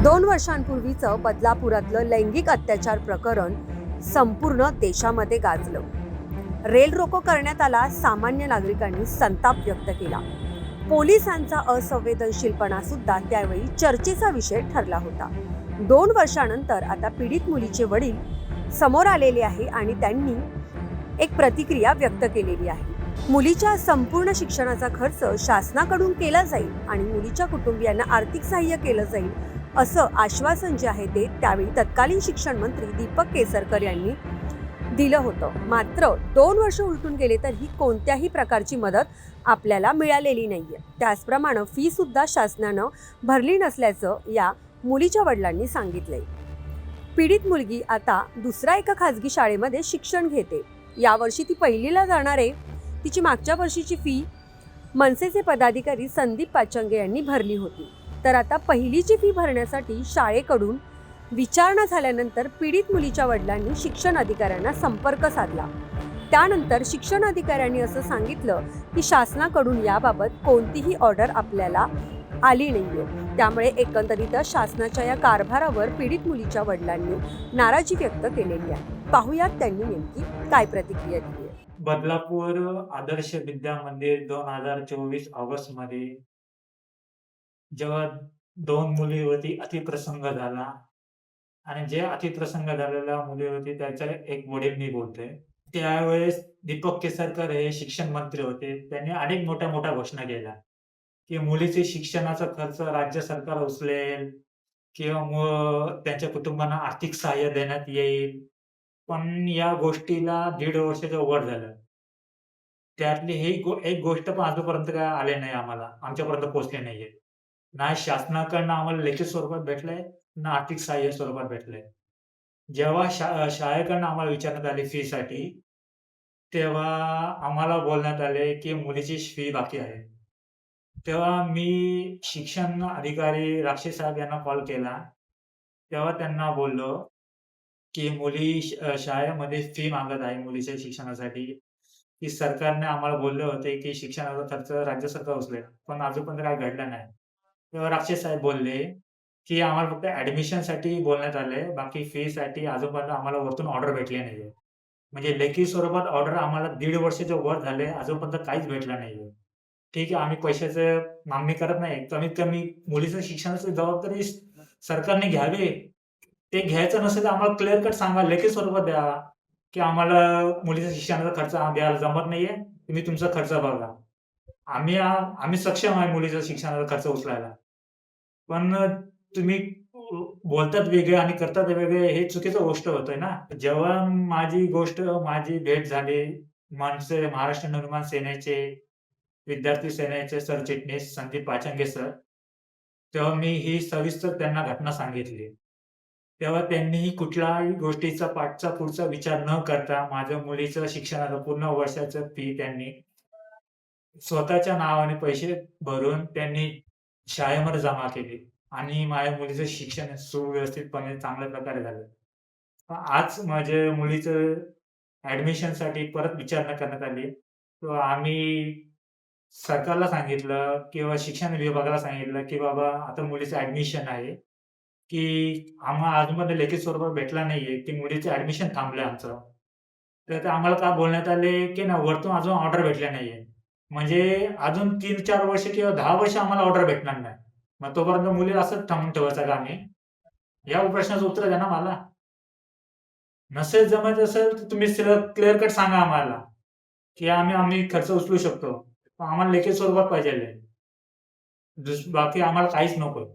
2 वर्षांपूर्वीचं बदलापुरातलं लैंगिक अत्याचार प्रकरण संपूर्ण देशामध्ये गाजलं. रेल रोको करण्यात आला. सामान्य नागरिकांनी संताप व्यक्त केला. पोलिसांचा असंवेदनशीलपणा सुद्धा त्यावेळी चर्चेचा विषय ठरला होता. 2 वर्षानंतर आता पीडित मुलीचे वडील समोर आलेले आहे आणि त्यांनी एक प्रतिक्रिया व्यक्त केलेली आहे. मुलीच्या संपूर्ण शिक्षणाचा खर्च शासनाकडून केला जाईल आणि मुलीच्या कुटुंबियांना आर्थिक सहाय्य केलं जाईल असं आश्वासन जे आहे ते त्यावेळी तत्कालीन शिक्षण मंत्री दीपक केसरकर यांनी दिलं होतं. मात्र 2 वर्ष उलटून गेले तरीही कोणत्याही प्रकारची मदत आपल्याला मिळालेली नाहीये. त्याचप्रमाणे फी सुद्धा शासनानं भरली नसल्याचं या मुलीच्या वडिलांनी सांगितलंय. पीडित मुलगी आता दुसऱ्या एका खाजगी शाळेमध्ये शिक्षण घेते. यावर्षी ती पहिलीला जाणार आहे. तिची मागच्या वर्षीची फी मनसेचे पदाधिकारी संदीप पाचंगे यांनी भरली होती. तर आता पहिलीची फी भरण्यासाठी शाळेकडून विचारणा झाल्यानंतर पीडित मुलीच्या वडिलांनी शिक्षण अधिकाऱ्यांना संपर्क साधला. त्यानंतर शिक्षण अधिकाऱ्यांनी असं सांगितलं की शासनाकडून याबाबत कोणतीही ऑर्डर आपल्याला आली नाहीये. त्यामुळे एकंदरीतच शासनाच्या या कारभारावर पीडित मुलीच्या वडिलांनी नाराजी व्यक्त केलेली आहे. पाहुयात त्यांनी नेमकी काय प्रतिक्रिया दिली आहे. बदलापूर आदर्श विद्या मंदिर 2024 ऑगस्ट मध्ये जेव्हा 2 मुलीवरती अतिप्रसंग झाला आणि जे अतिप्रसंग झालेल्या मुलीवरती त्याचा एक वडील मी बोलतोय. त्यावेळेस दीपक केसरकर हे शिक्षण मंत्री होते. त्यांनी अनेक मोठ्या घोषणा केल्या, की मुलीचे शिक्षणाचा खर्च राज्य सरकार उचलेल किंवा त्यांच्या कुटुंबांना आर्थिक सहाय्य देण्यात येईल. पण या गोष्टीला 1.5 वर्षाच्या वर झालं. त्यातली ही एक गोष्ट पण आजूपर्यंत काय आले नाही आम्हाला. आमच्यापर्यंत पोहोचली नाहीये. ना शासनाकडनं आम्हाला लेखी स्वरूपात भेटलंय, ना आर्थिक सहाय्य स्वरूपात भेटलंय. जेव्हा शाळेकडनं आम्हाला विचारण्यात आली फीसाठी, तेव्हा आम्हाला बोलण्यात आले, की मुलीची फी बाकी आहे. तेव्हा मी शिक्षण अधिकारी राक्षे साहेब यांना कॉल केला. तेव्हा त्यांना बोललो, की मुली शाळेमध्ये फी मागत आहे मुलीच्या शिक्षणासाठी, की सरकारने आम्हाला बोलले होते, की शिक्षणाचा खर्च राज्य सरकार उचलेल. पण अजूनपर्यंत काही घडलं नाही. तेव्हा राक्षस साहेब बोलले, की आम्हाला फक्त ॲडमिशनसाठी बोलण्यात आलंय. बाकी फीसाठी अजूनपर्यंत आम्हाला वरतून ऑर्डर भेटली नाहीये. म्हणजे लेखी स्वरूपात ऑर्डर आम्हाला 1.5 वर्षाच्या वर झाले, अजूनपर्यंत काहीच भेटलं नाहीये. ठीक आहे, आम्ही पैशाचं मागणी करत नाही. कमीत कमी मुलीच्या शिक्षणाची जबाबदारी सरकारने घ्यावी. ते घ्यायचं नसेल तर आम्हाला क्लिअर कट सांगा, लेखी स्वरूपात द्या, की आम्हाला मुलीच्या शिक्षणाचा खर्च द्यायला जमत नाहीये. तुम्ही तुमचा खर्च बघा. आम्ही सक्षम आहे मुलीच्या शिक्षणाचा खर्च उचलायला. पण तुम्ही बोलतात वेगळे आणि करतात वेगळे हे चुकीचं गोष्ट होतंय ना. जेव्हा माझी भेट झाली महाराष्ट्र नवनिर्माण सेनेचे, विद्यार्थी सेनेचे सरचिटणीस संदीप पाचंगे सर, तेव्हा मी ही सविस्तर त्यांना घटना सांगितली. तेव्हा त्यांनीही कुठल्याही गोष्टीचा पाठचा पुढचा विचार न करता माझ्या मुलीचं शिक्षणाचं पूर्ण वर्षाचं फी त्यांनी स्वतःच्या नावाने पैसे भरून त्यांनी शाळेमध्ये जमा केली आणि माझ्या मुलीचं शिक्षण सुव्यवस्थितपणे चांगल्या प्रकारे झालं. आज माझ्या मुलीचं ॲडमिशनसाठी परत विचारणा करण्यात आली. तर आम्ही सरकारला सांगितलं किंवा शिक्षण विभागाला सांगितलं, की बाबा आता मुलीचं ॲडमिशन आहे, की आम्हाला अजूनपर्यंत लेखी स्वरूपात भेटला नाहीये, की मुलीचं ॲडमिशन थांबलंय आमचं. तर ते आम्हाला काय बोलण्यात आले, की ना वरतून अजून ऑर्डर भेटल्या नाहीये. म्हणजे अजून 3-4 वर्ष किंवा 10 वर्ष आम्हाला ऑर्डर भेटणार नाही. मग तोपर्यंत मुलीला असंच थांबून ठेवायचं का आम्ही? या प्रश्नाचं उत्तर द्या ना मला. नसेल जमत असेल तर तुम्ही क्लिअर कट सांगा आम्हाला, की आम्ही खर्च उचलू शकतो. पण आम्हाला लेखी स्वरूपात पाहिजेल आहे. बाकी आम्हाला काहीच नकोय.